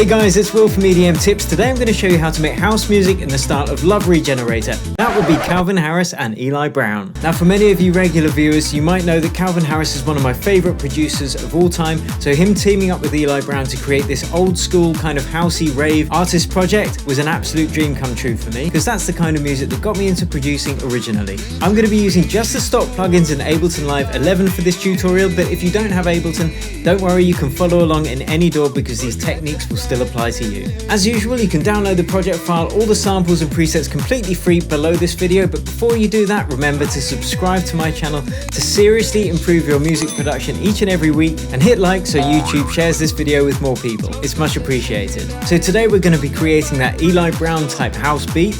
Hey guys, it's Will from EDM Tips. Today I'm going to show you how to make house music in the style of Love Regenerator. That would be Calvin Harris and Eli Brown. Now for many of you regular viewers, you might know that Calvin Harris is one of my favourite producers of all time, so him teaming up with Eli Brown to create this old school kind of housey rave artist project was an absolute dream come true for me, because that's the kind of music that got me into producing originally. I'm going to be using just the stock plugins in Ableton Live 11 for this tutorial, but if you don't have Ableton, don't worry, you can follow along in any DAW because these techniques will still apply to you. As usual, you can download the project file, all the samples and presets completely free below this video, but before you do that, remember to subscribe to my channel to seriously improve your music production each and every week, and hit like so YouTube shares this video with more people. It's much appreciated. So today we're going to be creating that Eli Brown type house beat.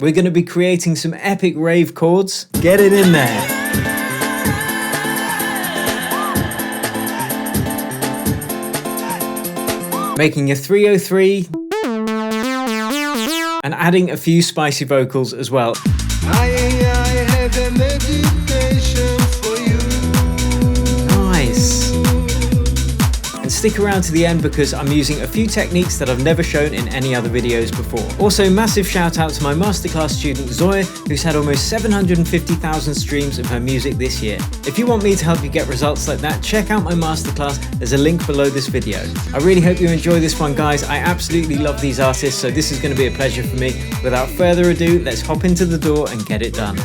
We're going to be creating some epic rave chords. Get it in there. Making a 303 and adding a few spicy vocals as well. I have a meditation for you. Nice. And stick around to the end because I'm using a few techniques that I've never shown in any other videos before. Also, massive shout out to my masterclass student Zoya, who's had almost 750,000 streams of her music this year. If you want me to help you get results like that, check out my masterclass. There's a link below this video. I really hope you enjoy this one, guys. I absolutely love these artists, so this is going to be a pleasure for me. Without further ado, let's hop into the DAW and get it done.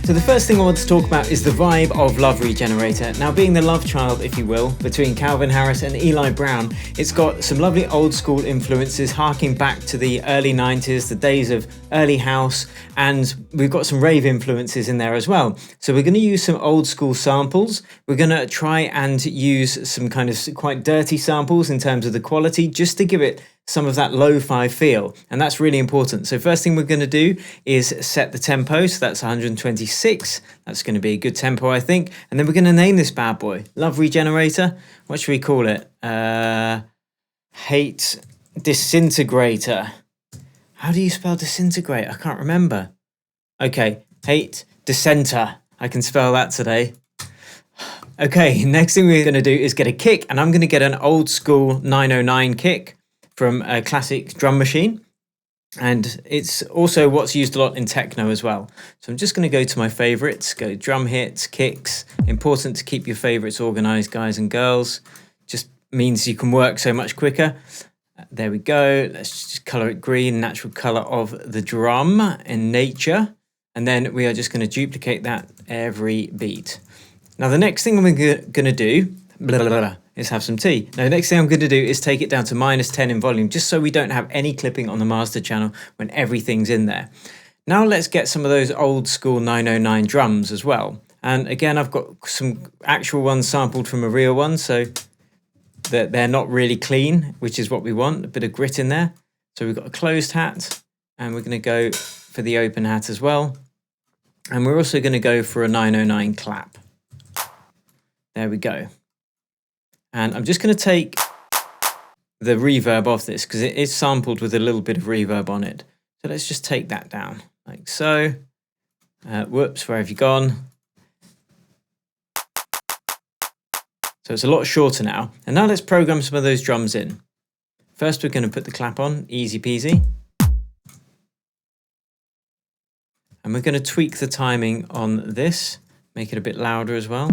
So the first thing I want to talk about is the vibe of Love Regenerator. Now, being the love child, if you will, between Calvin Harris and Eli Brown, it's got some lovely old school influences harking back to the early 90s, the days of early house, and we've got some rave influences in there as well. So we're going to use some old school samples. We're going to try and use some kind of quite dirty samples in terms of the quality, just to give it some of that lo-fi feel, and that's really important. So first thing we're going to do is set the tempo, so that's 126. That's going to be a good tempo, I think. And then we're going to name this bad boy Love Regenerator. What should we call it? Hate Disintegrator. How do you spell disintegrate? I can't remember. Okay, Hate Dissenter. I can spell that today. Okay, next thing we're going to do is get a kick, and I'm going to get an old school 909 kick from a classic drum machine, and it's also what's used a lot in techno as well. So I'm just going to go to my favorites, go drum hits, kicks. Important to keep your favorites organized, guys and girls. Just means you can work so much quicker. There we go. Let's just color it green, natural color of the drum in nature. And then we are just going to duplicate that every beat. Now the next thing we're going to do, is have some tea. Now, the next thing I'm going to do is take it down to -10 in volume, just so we don't have any clipping on the master channel when everything's in there. Now let's get some of those old school 909 drums as well. And again, I've got some actual ones sampled from a real one, so that they're not really clean, which is what we want, a bit of grit in there. So we've got a closed hat, and we're going to go for the open hat as well. And we're also going to go for a 909 clap. There we go. And I'm just going to take the reverb off this because it is sampled with a little bit of reverb on it. So let's just take that down like so. Whoops, where have you gone? So it's a lot shorter now. And now let's program some of those drums in. First, we're going to put the clap on, easy peasy. And we're going to tweak the timing on this, make it a bit louder as well.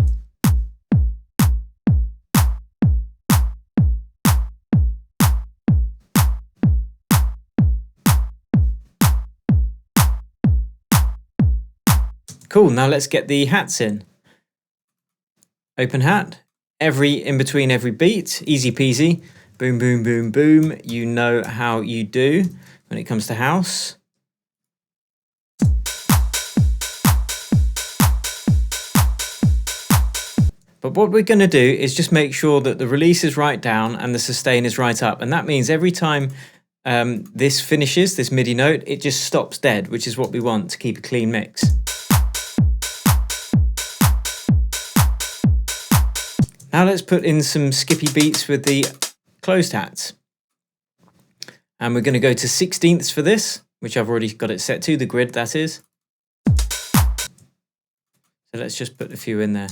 Cool, now let's get the hats in. Open hat, in between every beat, easy peasy. Boom, boom, boom, boom. You know how you do when it comes to house. But what we're going to do is just make sure that the release is right down and the sustain is right up. And that means every time this finishes, this MIDI note, it just stops dead, which is what we want to keep a clean mix. Now let's put in some skippy beats with the closed hats. And we're going to go to 16ths for this, which I've already got it set to, the grid that is. So let's just put a few in there.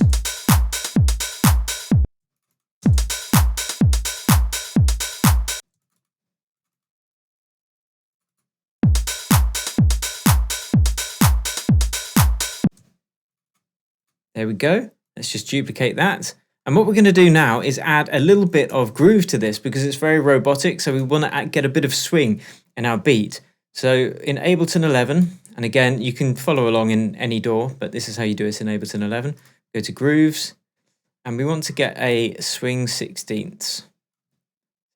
There we go. Let's just duplicate that. And what we're going to do now is add a little bit of groove to this because it's very robotic. So we want to get a bit of swing in our beat. So in Ableton 11, and again, you can follow along in any DAW, but this is how you do it in Ableton 11. Go to Grooves, and we want to get a swing 16ths.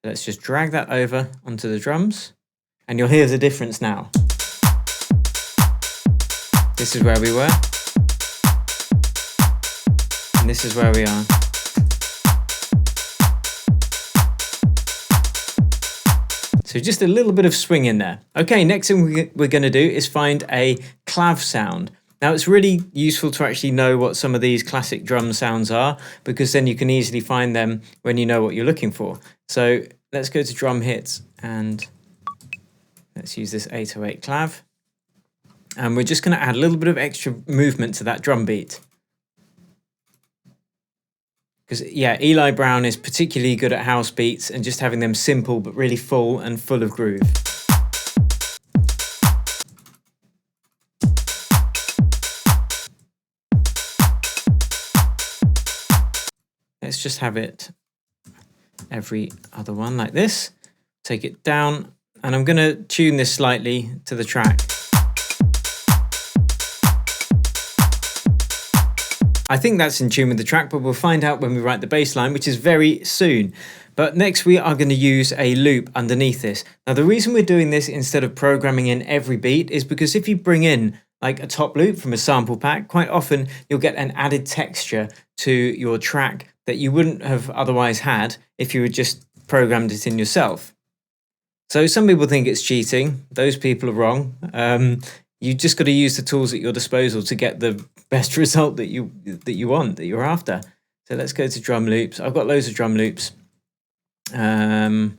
Let's just drag that over onto the drums, and you'll hear the difference now. This is where we were, and this is where we are. So just a little bit of swing in there. Okay, next thing we're going to do is find a clav sound. Now it's really useful to actually know what some of these classic drum sounds are, because then you can easily find them when you know what you're looking for. So let's go to drum hits and let's use this 808 clav. And we're just going to add a little bit of extra movement to that drum beat. Because, yeah, Eli Brown is particularly good at house beats and just having them simple but really full and full of groove. Let's just have it every other one like this. Take it down, and I'm going to tune this slightly to the track. I think that's in tune with the track, but we'll find out when we write the bass line, which is very soon. But next we are going to use a loop underneath this. Now the reason we're doing this instead of programming in every beat is because if you bring in like a top loop from a sample pack, quite often you'll get an added texture to your track that you wouldn't have otherwise had if you had just programmed it in yourself. So some people think it's cheating. Those people are wrong. You just got to use the tools at your disposal to get the best result that you want, that you're after. So let's go to drum loops. I've got loads of drum loops. We'll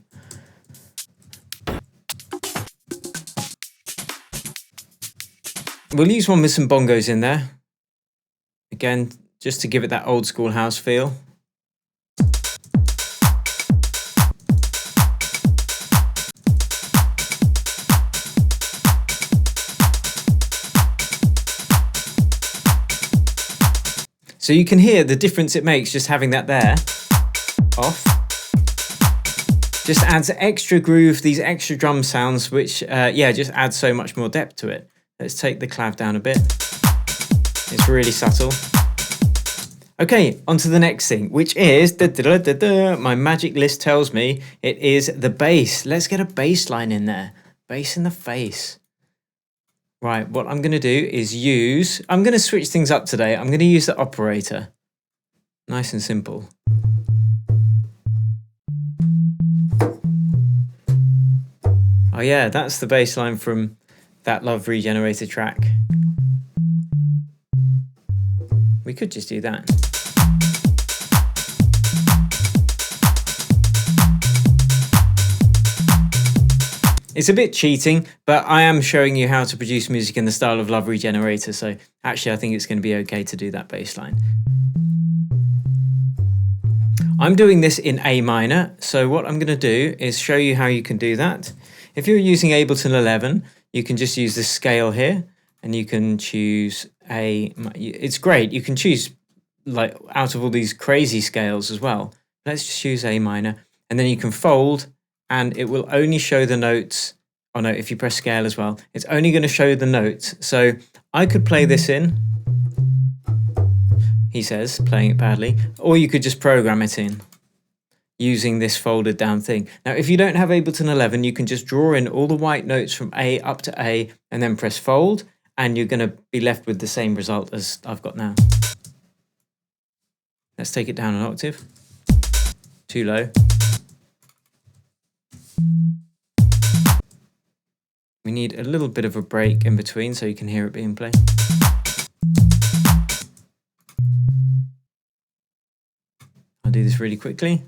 use one with some bongos in there. Again, just to give it that old school house feel. So you can hear the difference it makes just having that there, off. Just adds extra groove, these extra drum sounds, which, just adds so much more depth to it. Let's take the clav down a bit. It's really subtle. Okay, on to the next thing, which is, my magic list tells me it is the bass. Let's get a bass line in there. Bass in the face. Right, what I'm going to do is I'm going to switch things up today. I'm going to use the operator. Nice and simple. Oh yeah, that's the bass line from that Love Regenerator track. We could just do that. It's a bit cheating, but I am showing you how to produce music in the style of Love Regenerator, so actually I think it's going to be okay to do that bass line. I'm doing this in A minor, so what I'm going to do is show you how you can do that. If you're using Ableton 11, you can just use the scale here, and you can choose it's great, you can choose like out of all these crazy scales as well. Let's just use A minor, and then you can fold, and it will only show the notes. Oh no, if you press scale as well, it's only going to show the notes. So I could play this in, he says, playing it badly, or you could just program it in using this folded down thing. Now, if you don't have Ableton 11, you can just draw in all the white notes from A up to A and then press fold, and you're going to be left with the same result as I've got now. Let's take it down an octave. Too low. We need a little bit of a break in between so you can hear it being played. I'll do this really quickly.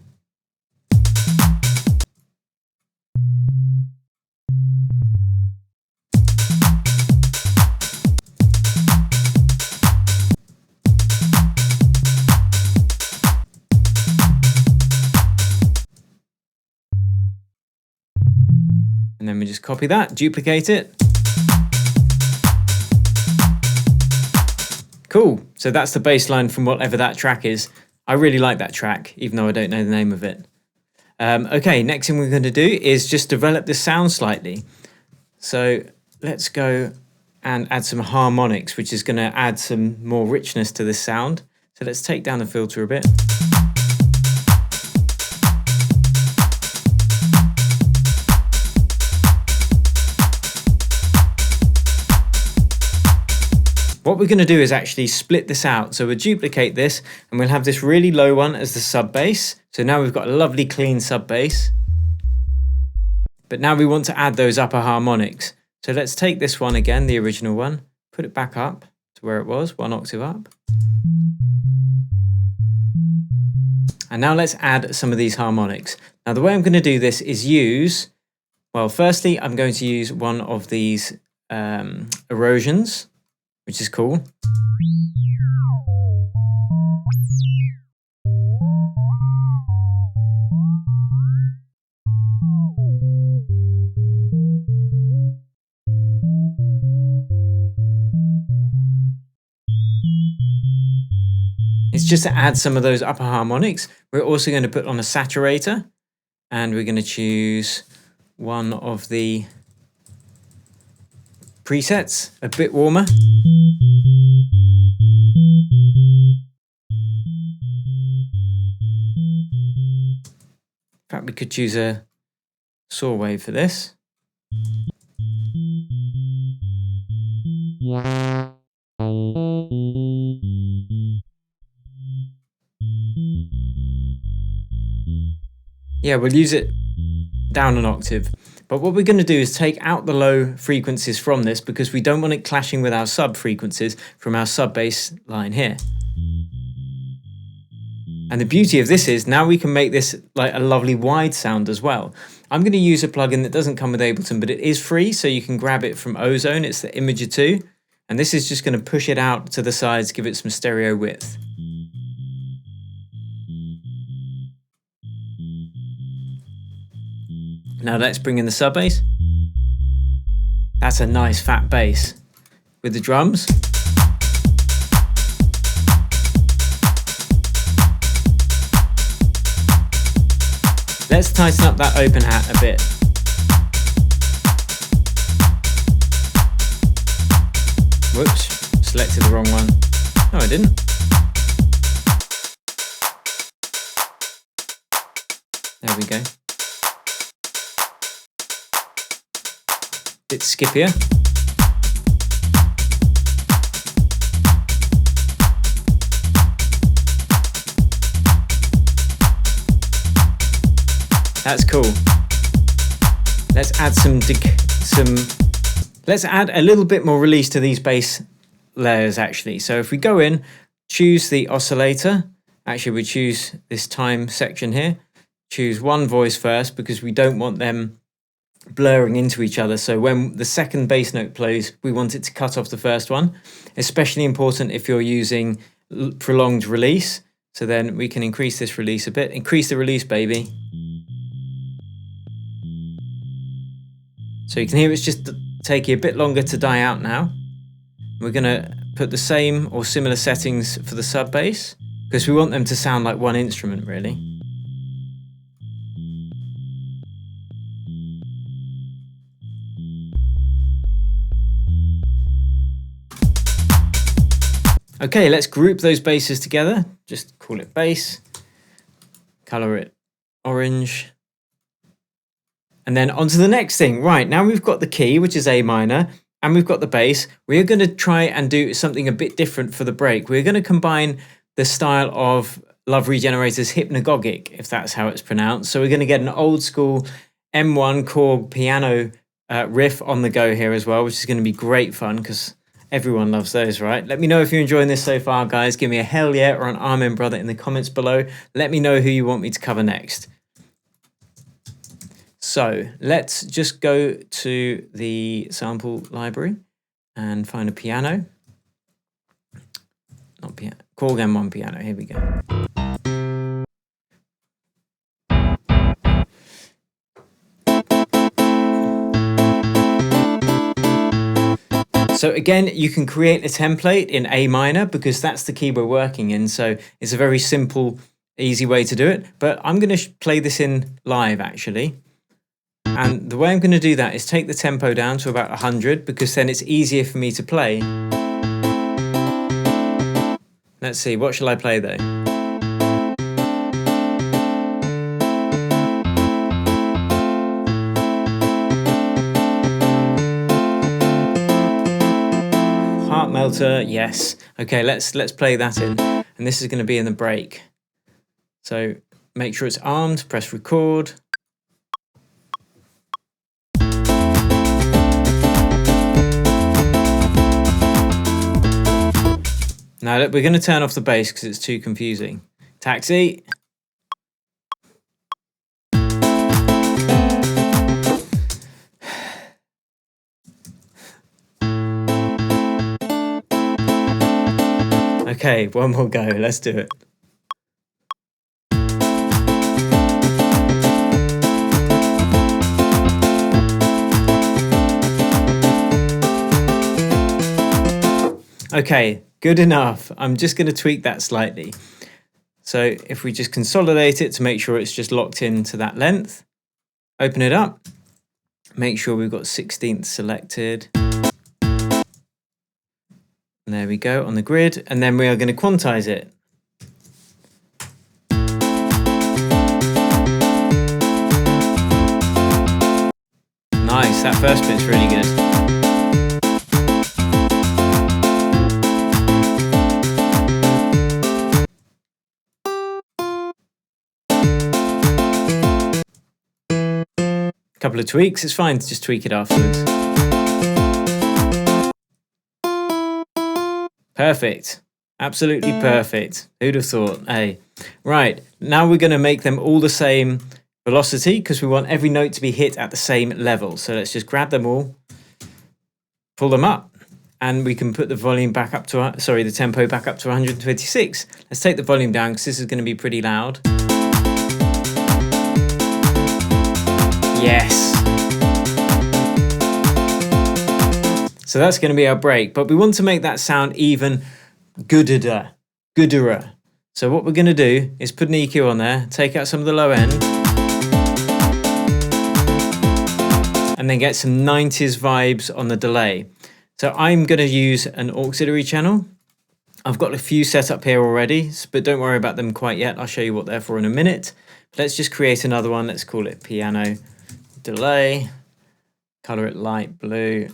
And then we just copy that, duplicate it. Cool. So that's the bass line from whatever that track is. I really like that track, even though I don't know the name of it. Okay, next thing we're going to do is just develop the sound slightly. So let's go and add some harmonics, which is going to add some more richness to this sound. So let's take down the filter a bit. What we're going to do is actually split this out. So we'll duplicate this and we'll have this really low one as the sub bass. So now we've got a lovely clean sub bass. But now we want to add those upper harmonics. So let's take this one again, the original one, put it back up to where it was, 1 octave up. And now let's add some of these harmonics. Now the way I'm going to do this is use, well, firstly, I'm going to use one of these erosions, which is cool. It's just to add some of those upper harmonics. We're also going to put on a saturator, and we're going to choose one of the presets, a bit warmer. In fact, we could choose a saw wave for this. Yeah, we'll use it down an octave. But what we're going to do is take out the low frequencies from this because we don't want it clashing with our sub frequencies from our sub bass line here. And the beauty of this is now we can make this like a lovely wide sound as well. I'm going to use a plugin that doesn't come with Ableton, but it is free, so you can grab it from Ozone. It's the Imager 2. And this is just going to push it out to the sides, give it some stereo width. Now let's bring in the sub bass. That's a nice fat bass. With the drums. Let's tighten up that open hat a bit. Whoops, selected the wrong one. No, I didn't. There we go. Bit skippier. That's cool. Let's add let's add a little bit more release to these bass layers actually. So if we go in, choose the oscillator. Actually, we choose this time section here. Choose one voice first because we don't want them blurring into each other. So when the second bass note plays, we want it to cut off the first one. Especially important if you're using prolonged release. So then we can increase this release a bit. Increase the release, baby. So you can hear it's just taking a bit longer to die out now. We're going to put the same or similar settings for the sub bass because we want them to sound like one instrument really. Okay, let's group those basses together. Just call it bass, color it orange. And then on to the next thing. Right, now we've got the key, which is A minor, and we've got the bass. We're going to try and do something a bit different for the break. We're going to combine the style of Love Regenerator's Hypnagogic, if that's how it's pronounced. So we're going to get an old school M1 chord piano riff on the go here as well, which is going to be great fun because everyone loves those, right? Let me know if you're enjoying this so far, guys. Give me a hell yeah or an amen, brother, in the comments below. Let me know who you want me to cover next. So let's just go to the sample library and find a piano. Not piano, chord M1 piano. Here we go. So again, you can create a template in A minor because that's the key we're working in. So it's a very simple, easy way to do it. But I'm going to play this in live actually. And the way I'm going to do that is take the tempo down to about 100 because then it's easier for me to play. Let's see, what shall I play though? Heart Melter, yes. Okay, let's play that in. And this is going to be in the break. So make sure it's armed, press record. Now look, we're going to turn off the bass because it's too confusing. Taxi. Okay, one more go. Let's do it. Okay, good enough. I'm just going to tweak that slightly. So if we just consolidate it to make sure it's just locked into that length, open it up, make sure we've got 16th selected. And there we go on the grid. And then we are going to quantize it. Nice, that first bit's really good. Couple of tweaks, it's fine to just tweak it afterwards. Perfect, absolutely perfect. Who'd have thought? Hey, right, now we're going to make them all the same velocity because we want every note to be hit at the same level. So let's just grab them all, pull them up, and we can put the volume back up to, the tempo back up to 126. Let's take the volume down because this is going to be pretty loud. Yes. So that's going to be our break, but we want to make that sound even gooder. So what we're going to do is put an EQ on there, take out some of the low end, and then get some 90s vibes on the delay. So I'm going to use an auxiliary channel. I've got a few set up here already, but don't worry about them quite yet. I'll show you what they're for in a minute. Let's just create another one. Let's call it piano delay, color it light blue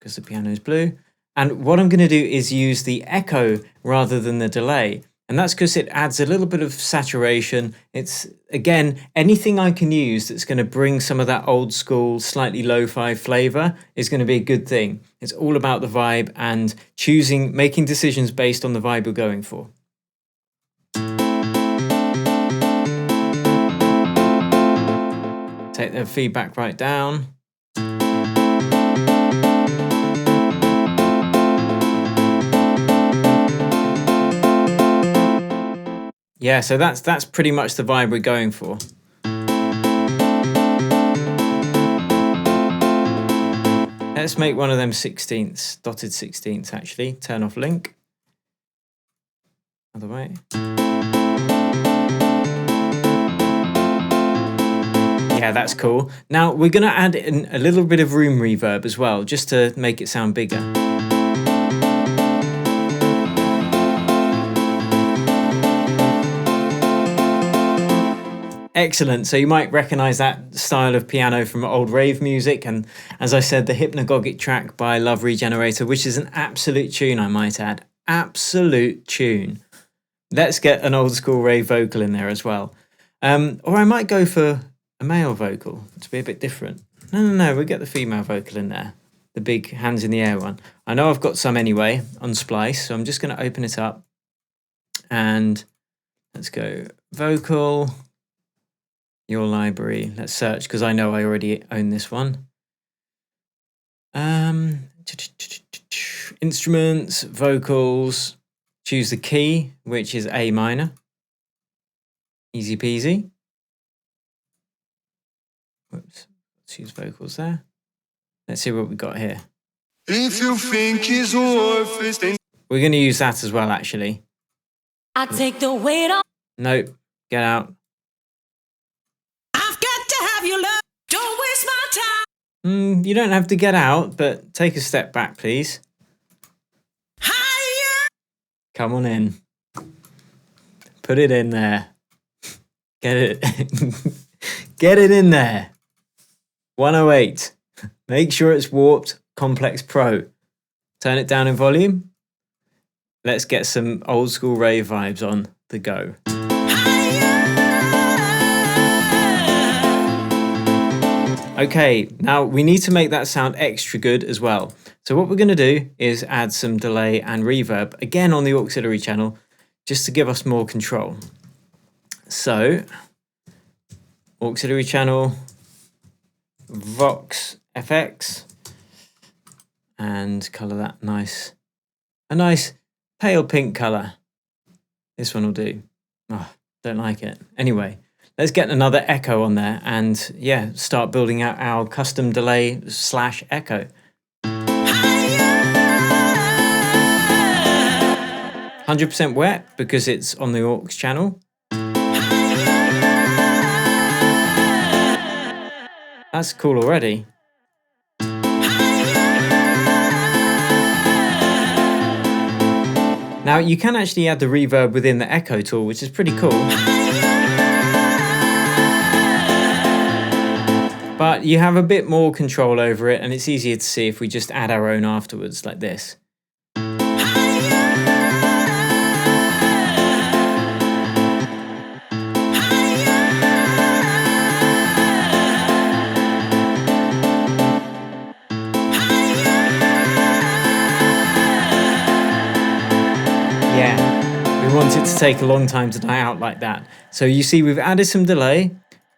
because the piano is blue. And what I'm going to do is use the echo rather than the delay. And that's because it adds a little bit of saturation. It's, again, anything I can use that's going to bring some of that old school, slightly lo-fi flavor is going to be a good thing. It's all about the vibe and making decisions based on the vibe you're going for. Take the feedback right down. Yeah, so that's pretty much the vibe we're going for. Let's make one of them 16ths, dotted 16ths actually. Turn off link. Other way. Yeah, that's cool. Now we're going to add in a little bit of room reverb as well, just to make it sound bigger. Excellent. So you might recognize that style of piano from old rave music. And as I said, the hypnagogic track by Love Regenerator, which is an absolute tune, I might add. Absolute tune. Let's get an old school rave vocal in there as well. Or I might go for a male vocal to be a bit different. No, we'll get the female vocal in there. The big hands in the air one. I know I've got some anyway on Splice, so I'm just going to open it up. And let's go vocal. Your library. Let's search because I know I already own this one. Instruments, vocals. Choose the key, which is A minor. Easy peasy. Whoops. Let's use vocals there. Let's see what we got here. If you think he's worth it, then We're going to use that as well, actually. I take the weight off. Nope, get out. I've got to have your love. Don't waste my time. You don't have to get out, but take a step back, please. Higher. Come on in. Put it in there. Get it. Get it in there. 108. Make sure it's warped complex pro. Turn it down in volume. Let's get some old school rave vibes on the go. Okay, now we need to make that sound extra good as well. So what we're going to do is add some delay and reverb again on the auxiliary channel just to give us more control. So auxiliary channel, Vox FX, and color that a nice pale pink color. This one will do. Oh, don't like it. Anyway, let's get another echo on there and yeah, start building out our custom delay / echo. 100% wet because it's on the aux channel. That's cool already. Now you can actually add the reverb within the echo tool, which is pretty cool. But you have a bit more control over it and it's easier to see if we just add our own afterwards like this. Yeah, we want it to take a long time to die out like that. So you see we've added some delay,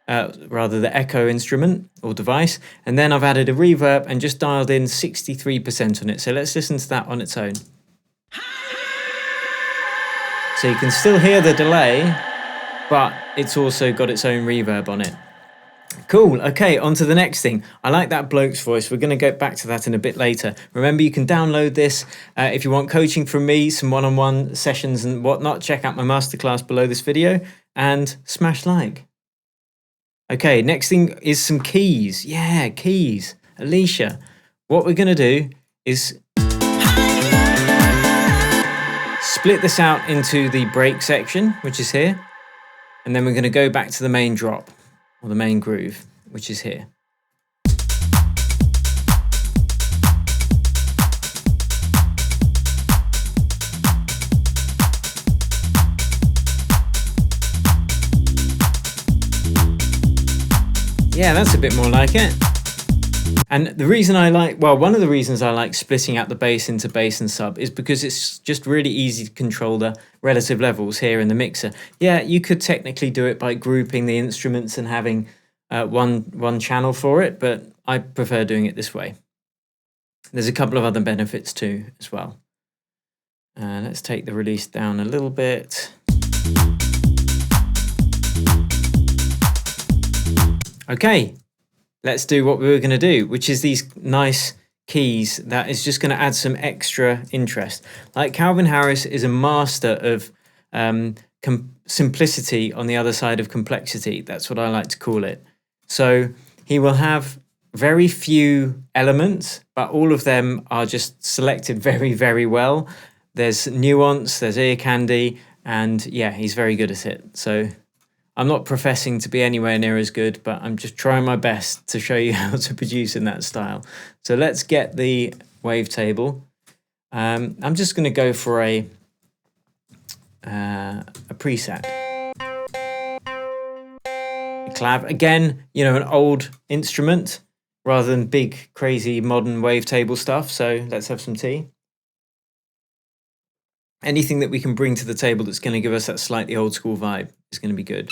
rather the echo instrument or device, and then I've added a reverb and just dialed in 63% on it. So let's listen to that on its own. So you can still hear the delay, but it's also got its own reverb on it. Cool. Okay, on to the next thing. I like that bloke's voice. We're going to get back to that in a bit later. Remember, you can download this if you want coaching from me, some one-on-one sessions and whatnot. Check out my masterclass below this video and smash like. Okay, next thing is some keys. Yeah, keys. Alicia, what we're going to do is split this out into the break section, which is here. And then we're going to go back to the main drop, or the main groove, which is here. Yeah, that's a bit more like it. And the reason I like, well, one of the reasons I like splitting out the bass into bass and sub is because it's just really easy to control the relative levels here in the mixer. Yeah, you could technically do it by grouping the instruments and having one channel for it, but I prefer doing it this way. There's a couple of other benefits too as well. Let's take the release down a little bit. Okay, let's do what we were going to do, which is these nice keys that is just going to add some extra interest. Like Calvin Harris is a master of simplicity on the other side of complexity. That's what I like to call it. So he will have very few elements, but all of them are just selected very, very well. There's nuance, there's ear candy, and yeah, he's very good at it. So I'm not professing to be anywhere near as good, but I'm just trying my best to show you how to produce in that style. So let's get the wavetable. I'm just going to go for a preset. A clav, again, you know, an old instrument rather than big, crazy modern wavetable stuff. So let's have some tea. Anything that we can bring to the table that's going to give us that slightly old school vibe is going to be good.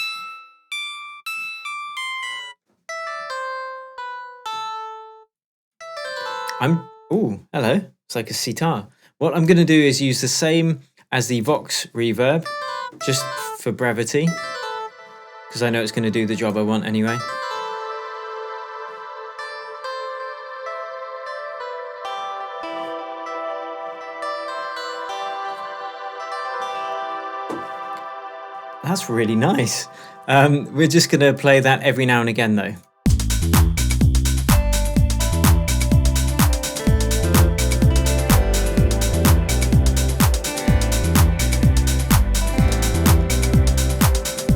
Ooh, hello. It's like a sitar. What I'm going to do is use the same as the Vox reverb, just for brevity, because I know it's going to do the job I want anyway. That's really nice. We're just going to play that every now and again though.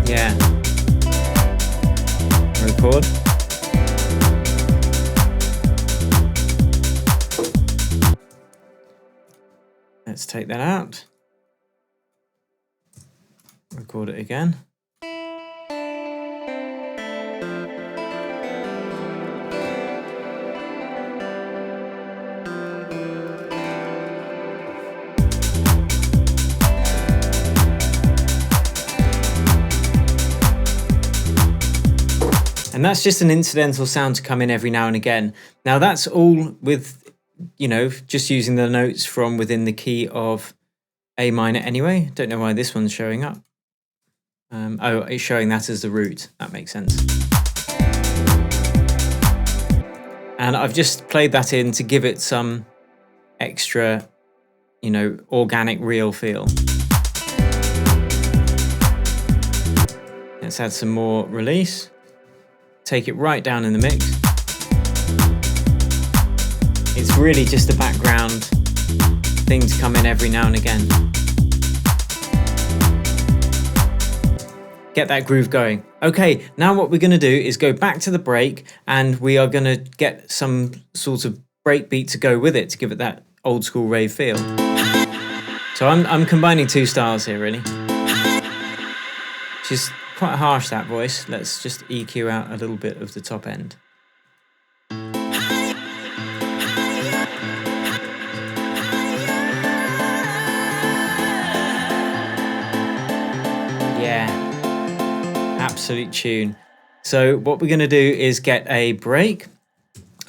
Yeah. Record. Let's take that out. Record it again. And that's just an incidental sound to come in every now and again. Now that's all with, you know, just using the notes from within the key of A minor anyway. Don't know why this one's showing up. Oh, it's showing that as the root. That makes sense. And I've just played that in to give it some extra, you know, organic, real feel. Let's add some more release. Take it right down in the mix. It's really just a background thing to come in every now and again. Get that groove going. Okay, now what we're gonna do is go back to the break and we are gonna get some sort of breakbeat to go with it to give it that old school rave feel. So I'm combining two styles here really. She's quite harsh, that voice. Let's just EQ out a little bit of the top end. Yeah, absolute tune. So what we're going to do is get a break.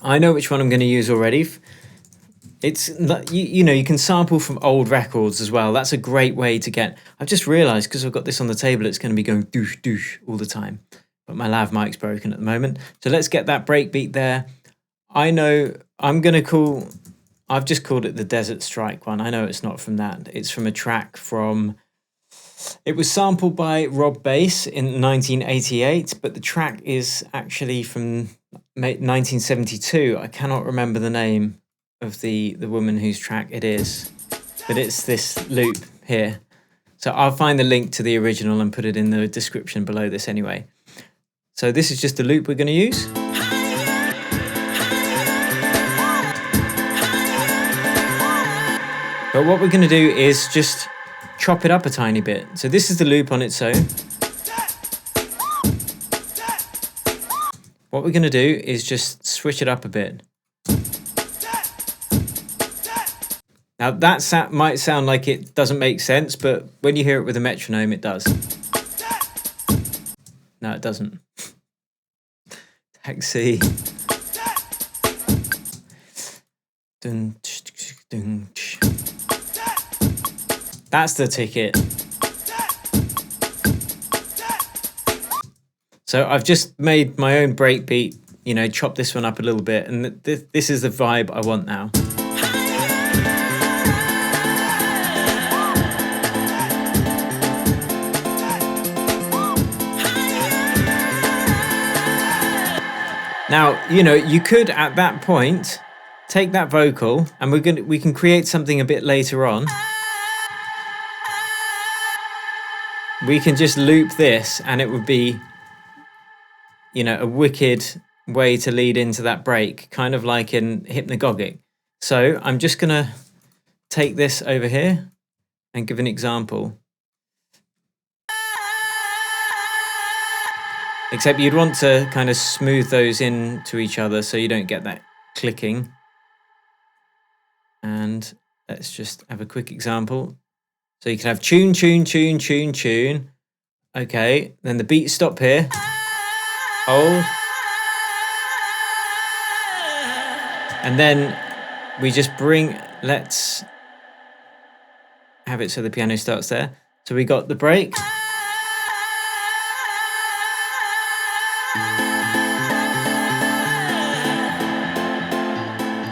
I know which one I'm going to use already. It's, you know, you can sample from old records as well. That's a great way to get. I've just realized because I've got this on the table, it's going to be going doosh doosh all the time. But my lav mic's broken at the moment. So let's get that breakbeat there. I know I'm going to call, I've just called it the Desert Strike one. I know it's not from that. It's from a track from, it was sampled by Rob Bass in 1988, but the track is actually from 1972. I cannot remember the name of the woman whose track it is, but it's this loop here. So I'll find the link to the original and put it in the description below this anyway. So this is just the loop we're going to use. But what we're going to do is just chop it up a tiny bit. So this is the loop on its own. What we're going to do is just switch it up a bit. Now that might sound like it doesn't make sense, but when you hear it with a metronome, it does. No, it doesn't. Taxi. That's the ticket. So I've just made my own breakbeat, you know, chop this one up a little bit, and this is the vibe I want now. Now, you know, you could at that point take that vocal and we can create something a bit later on. We can just loop this and it would be, you know, a wicked way to lead into that break, kind of like in Hypnagogic. So I'm just going to take this over here and give an example. Except you'd want to kind of smooth those into each other so you don't get that clicking. And let's just have a quick example. So you can have tune, tune, tune, tune, tune. Okay, then the beat stop here. Hold. And then we just bring, let's have it so the piano starts there. So we got the break.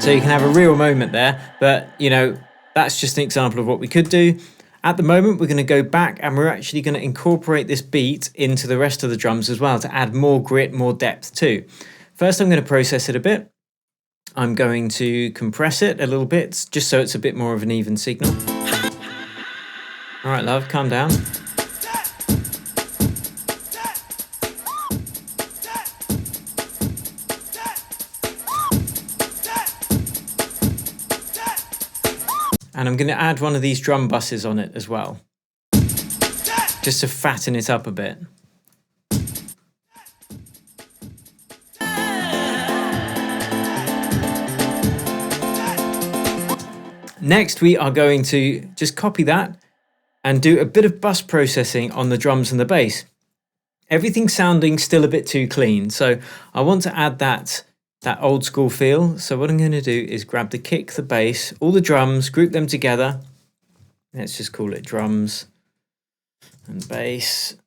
So you can have a real moment there, but you know, that's just an example of what we could do. At the moment, we're going to go back and we're actually going to incorporate this beat into the rest of the drums as well to add more grit, more depth too. First, I'm going to process it a bit. I'm going to compress it a little bit, just so it's a bit more of an even signal. All right, love, calm down. And I'm going to add one of these drum buses on it as well, just to fatten it up a bit. Next, we are going to just copy that and do a bit of bus processing on the drums and the bass. Everything's sounding still a bit too clean, so I want to add that old school feel. So what I'm going to do is grab the kick, the bass, all the drums, group them together. Let's just call it drums and bass,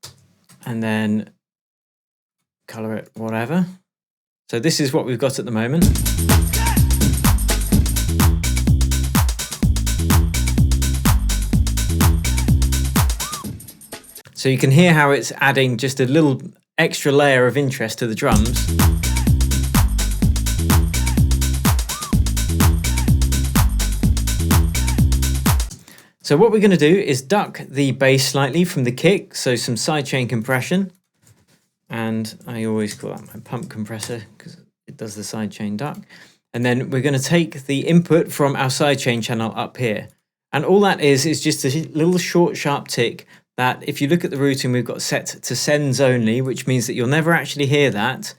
and then color it whatever. So this is what we've got at the moment. So you can hear how it's adding just a little extra layer of interest to the drums. So what we're going to do is duck the bass slightly from the kick, so some sidechain compression. And I always call that my pump compressor because it does the sidechain duck. And then we're going to take the input from our sidechain channel up here. And all that is just a little short, sharp tick that if you look at the routing, we've got set to sends only, which means that you'll never actually hear that.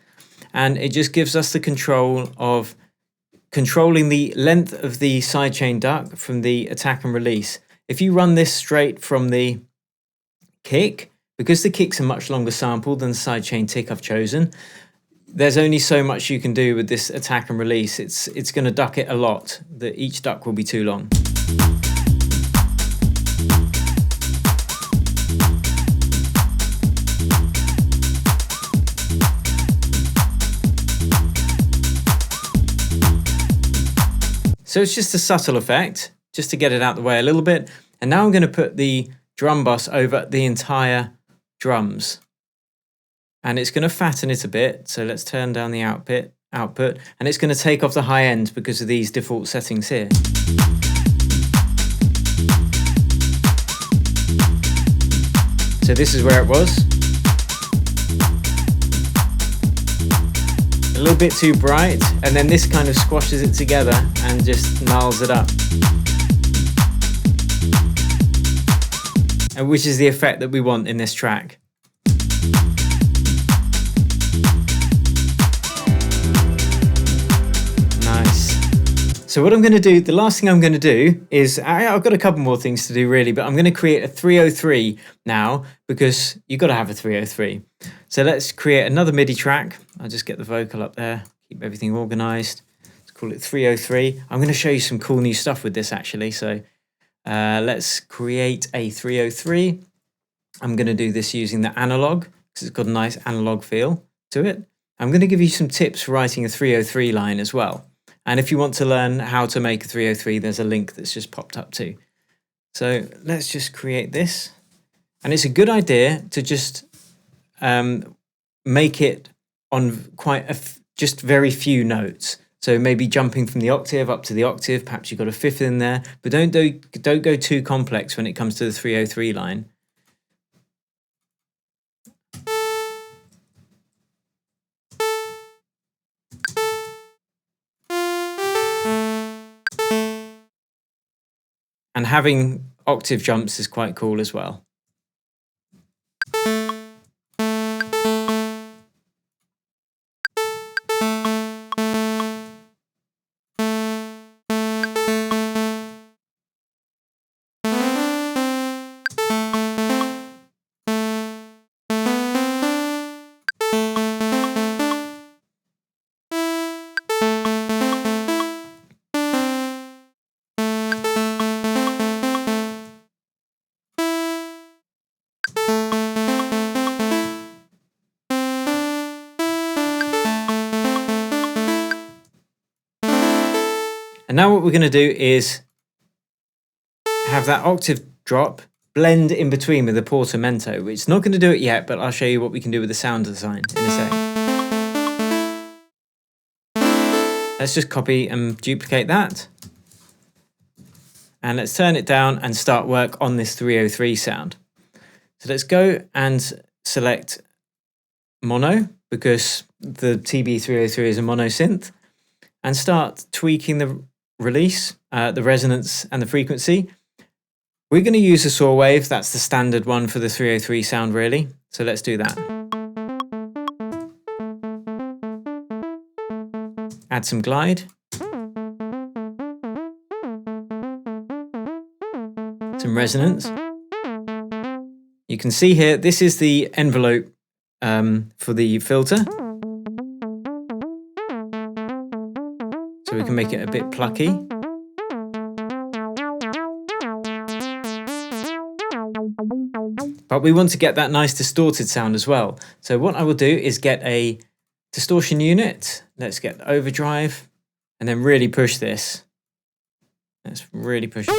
And it just gives us the control of controlling the length of the sidechain duck from the attack and release. If you run this straight from the kick, because the kick's a much longer sample than the sidechain tick I've chosen, there's only so much you can do with this attack and release. It's going to duck it a lot. Each duck will be too long. So it's just a subtle effect, just to get it out the way a little bit. And now I'm going to put the drum bus over the entire drums. And it's going to fatten it a bit. So let's turn down the output. And it's going to take off the high end because of these default settings here. So this is where it was. A little bit too bright, and then this kind of squashes it together and just gnarls it up. And which is the effect that we want in this track. Nice. So what I'm going to do, the last thing I'm going to do is, I've got a couple more things to do really, but I'm going to create a 303 now because you've got to have a 303. So let's create another MIDI track. I'll just get the vocal up there, keep everything organized. Let's call it 303. I'm going to show you some cool new stuff with this actually. So let's create a 303. I'm going to do this using the analog because it's got a nice analog feel to it. I'm going to give you some tips for writing a 303 line as well. And if you want to learn how to make a 303, there's a link that's just popped up too. So let's just create this. And it's a good idea to just make it on just very few notes. So maybe jumping from the octave up to the octave, perhaps you've got a fifth in there, but don't go too complex when it comes to the 303 line. And having octave jumps is quite cool as well. And now what we're going to do is have that octave drop blend in between with the portamento. It's not going to do it yet, but I'll show you what we can do with the sound design in a sec. Let's just copy and duplicate that. And let's turn it down and start work on this 303 sound. So let's go and select mono, because the TB303 is a mono synth, and start tweaking the release, the resonance and the frequency. We're going to use a saw wave. That's the standard one for the 303 sound, really. So let's do that. Add some glide. Some resonance. You can see here, this is the envelope for the filter. So we can make it a bit plucky. But we want to get that nice distorted sound as well. So what I will do is get a distortion unit. Let's get overdrive and then really push this. Let's really push it.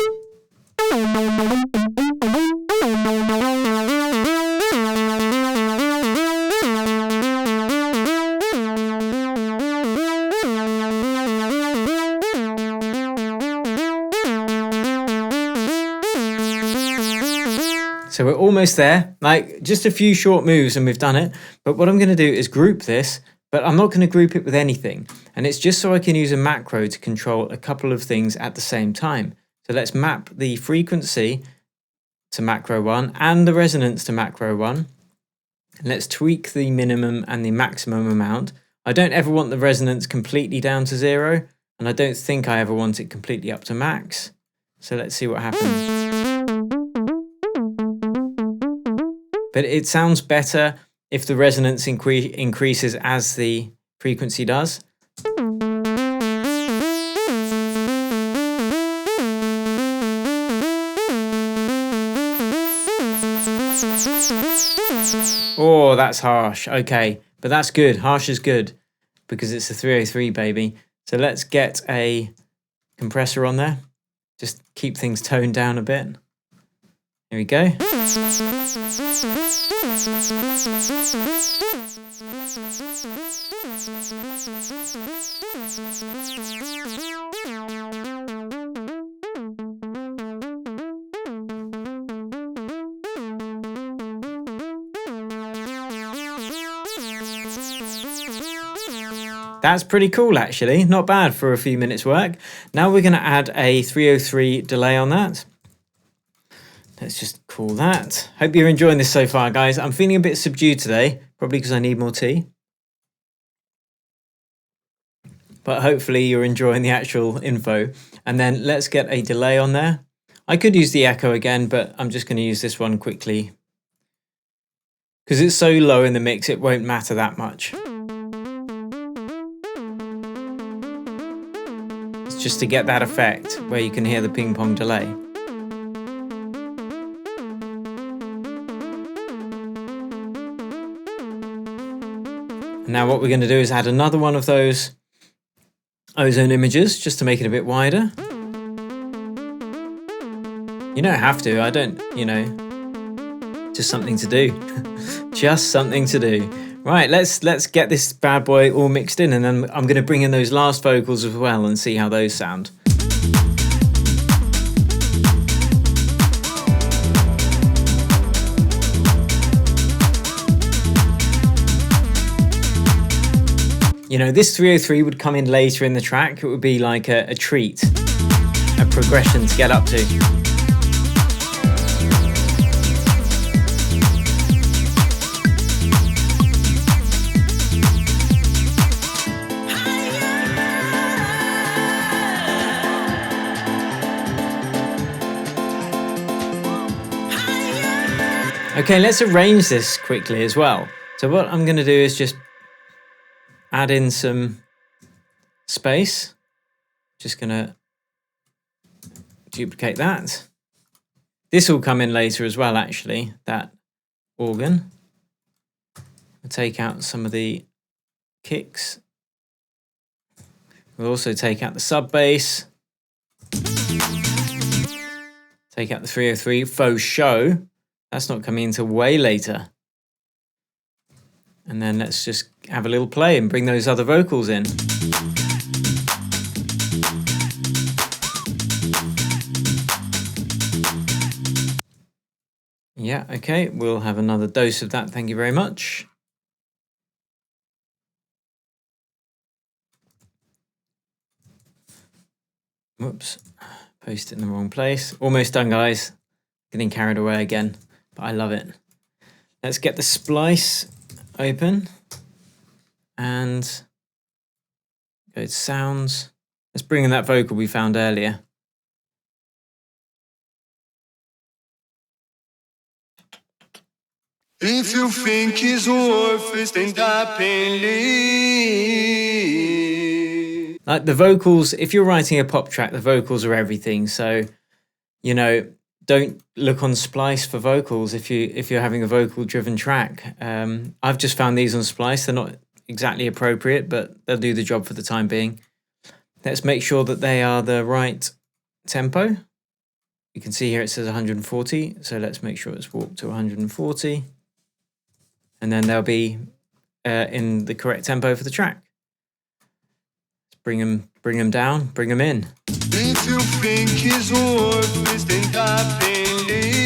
So we're almost there, like just a few short moves and we've done it. But what I'm going to do is group this, but I'm not going to group it with anything. And it's just so I can use a macro to control a couple of things at the same time. So let's map the frequency to macro 1 and the resonance to macro 1. And let's tweak the minimum and the maximum amount. I don't ever want the resonance completely down to 0, and I don't think I ever want it completely up to max. So let's see what happens. But it sounds better if the resonance increases as the frequency does. Oh, that's harsh. Okay, but that's good. Harsh is good because it's a 303, baby. So let's get a compressor on there. Just keep things toned down a bit. Here we go. That's pretty cool, actually. Not bad for a few minutes work. Now we're going to add a 303 delay on that. Let's just call that. Hope you're enjoying this so far, guys. I'm feeling a bit subdued today, probably because I need more tea. But hopefully you're enjoying the actual info. And then let's get a delay on there. I could use the echo again, but I'm just going to use this one quickly. Because it's so low in the mix, it won't matter that much. It's just to get that effect where you can hear the ping pong delay. Now what we're going to do is add another one of those ozone images just to make it a bit wider. You don't have to, I don't, you know, just something to do. Just something to do. Right, let's get this bad boy all mixed in, and then I'm going to bring in those last vocals as well and see how those sound. You know, this 303 would come in later in the track. It would be like a treat, a progression to get up to. Okay, let's arrange this quickly as well. So what I'm going to do is just add in some space. Just going to duplicate that. This will come in later as well, actually, that organ. We'll take out some of the kicks. We'll also take out the sub bass. Take out the 303 faux show. That's not coming until way later. And then let's just have a little play and bring those other vocals in. Yeah, okay, we'll have another dose of that. Thank you very much. Whoops, post it in the wrong place. Almost done, guys. Getting carried away again, but I love it. Let's get the splice open and go to sounds. Let's bring in that vocal we found earlier. If you think it's worth it, then stop and leave. Like the vocals, if you're writing a pop track, the vocals are everything. So, you know, don't look on Splice for vocals if you're having a vocal driven track. I've just found these on Splice. They're not exactly appropriate, but they'll do the job for the time being. Let's make sure that they are the right tempo. You can see here it says 140, so let's make sure it's warped to 140. And then they'll be in the correct tempo for the track. Let's bring them down, bring them in. If you think it's worth it, then stop and leave.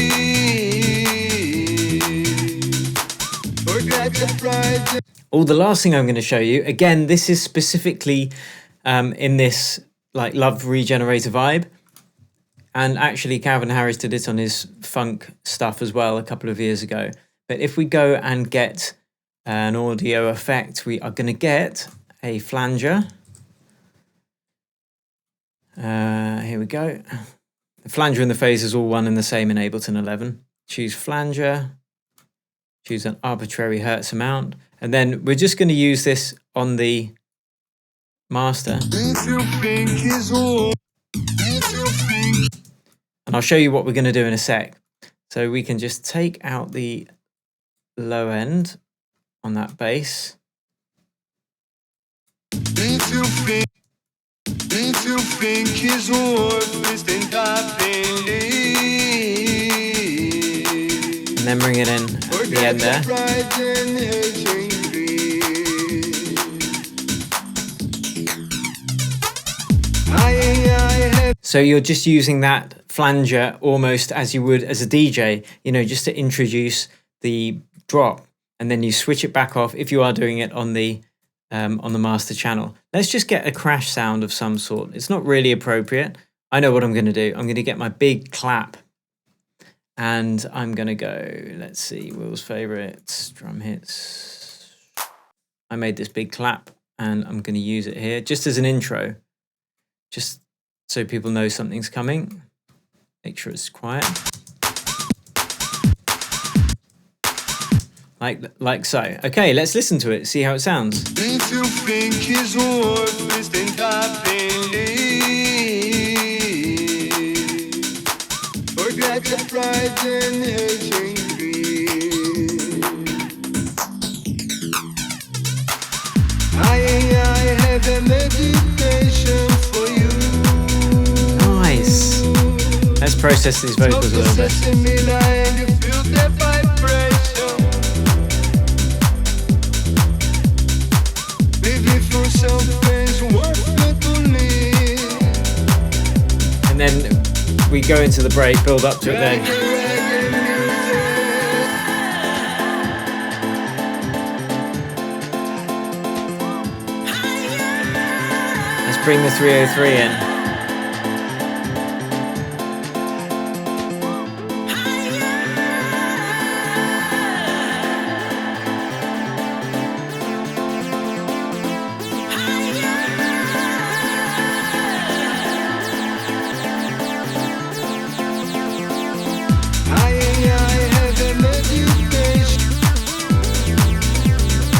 Forget the pride. Oh, the last thing I'm going to show you, again, this is specifically in this like Love Regenerator vibe. And actually Calvin Harris did it on his funk stuff as well a couple of years ago. But if we go and get an audio effect, we are going to get a flanger. Here we go. The flanger and the phase is all one and the same in Ableton 11. Choose flanger, choose an arbitrary hertz amount, and then we're just going to use this on the master. If you think it's worth it. And I'll show you what we're going to do in a sec. So we can just take out the low end on that bass. If you think it's worth it, then stop and leave. And then bring it in at the end there. So you're just using that flanger almost as you would as a DJ, you know, just to introduce the drop, and then you switch it back off if you are doing it on the master channel. Let's just get a crash sound of some sort. It's not really appropriate. I know what I'm going to do. I'm going to get my big clap and I'm going to go, let's see, Will's favorites, drum hits. I made this big clap and I'm going to use it here just as an intro, just so people know something's coming. Make sure it's quiet. Like so. Okay, let's listen to it, see how it sounds. If you think it's worth it, then stop and leave. Forget the pride and hedging I have a meditation for you. Nice. Let's process these vocals a little bit. And then we go into the break, build up to it then. Let's bring the 303 in.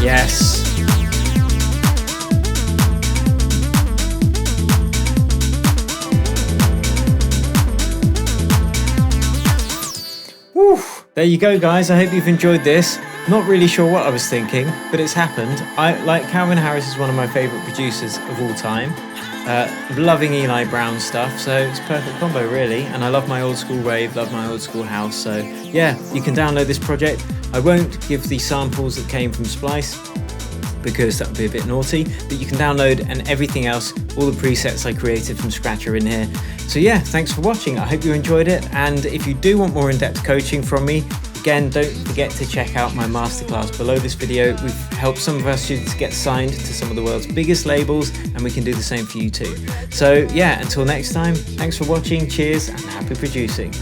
Yes. Woo. There you go, guys. I hope you've enjoyed this. Not really sure what I was thinking, but it's happened. Calvin Harris is one of my favorite producers of all time. loving Eli Brown stuff, so it's a perfect combo really. And I love my old school rave, love my old school house, so yeah, you can download this project. I won't give the samples that came from Splice because that would be a bit naughty, but you can download, and everything else, all the presets I created from scratch are in here. So yeah, thanks for watching, I hope you enjoyed it, and if you do want more in-depth coaching from me, again, don't forget to check out my masterclass below this video. We've helped some of our students get signed to some of the world's biggest labels, and we can do the same for you too. So yeah, until next time, thanks for watching, cheers, and happy producing.